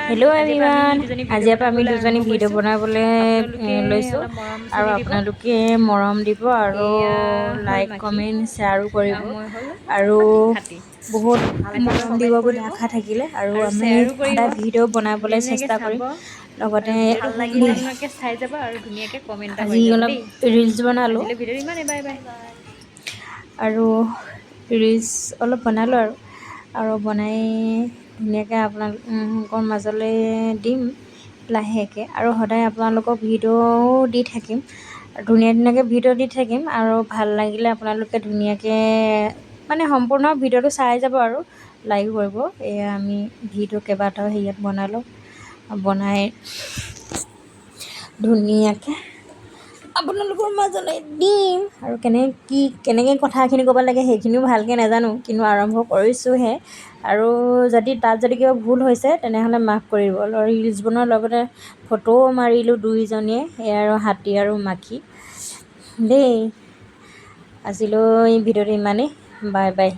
Hello' everyone, আজিৰ পৰা আমি দুজনী ভিডিঅ' বনাবলৈ লৈছোঁ আৰু আপোনালোকে মৰম দিব আৰু লাইক কমেণ্ট শ্বেয়াৰো কৰিব আৰু বহুত মৰম দিব বুলি আশা থাকিলে আৰু আমি সদায় ভিডিঅ' বনাবলৈ চেষ্টা কৰিম। লগতে চাই যাবা আৰু ধুনীয়াকৈ কমেণ্ট এটা কৰি আজি যাবা অলপ দেই। ৰিলচ বনালোঁ আজিলৈ ভিডিঅ'টো ইমানেই, বাই বাই। আৰু ৰিলচ অলপ বনালোঁ আৰু বনাই ধুনীয়াকৈ আপোনালোকৰ মাজলৈ দিম লাহেকৈ আৰু সদায় আপোনালোকক ভিডিঅ' দি থাকিম, ধুনীয়াকৈ ভিডিঅ' দি থাকিম আৰু ভাল লাগিলে আপোনালোকে ধুনীয়াকৈ মানে সম্পূৰ্ণ ভিডিঅ'টো চাই যাব আৰু লাইক কৰিব। এয়া আমি ভিডিঅ' কেইবাটাও হেৰিয়াত বনালোঁ, বনাই ধুনীয়াকৈ আপোনালোকৰ মাজলৈ দিম আৰু কেনেকৈ কথাখিনি ক'ব লাগে সেইখিনিও ভালকৈ নাজানো, কিন্তু আৰম্ভ কৰিছোঁহে আৰু যদি কিবা ভুল হৈছে তেনেহ'লে মাফ কৰিব। ৰিলচ বনোৱাৰ লগতে ফটোও মাৰিলোঁ দুইজনীয়ে, এই আৰু হাতী আৰু মাখি দেই। আজিলৈ ভিডিঅ'টো ইমানেই, বাই বাই।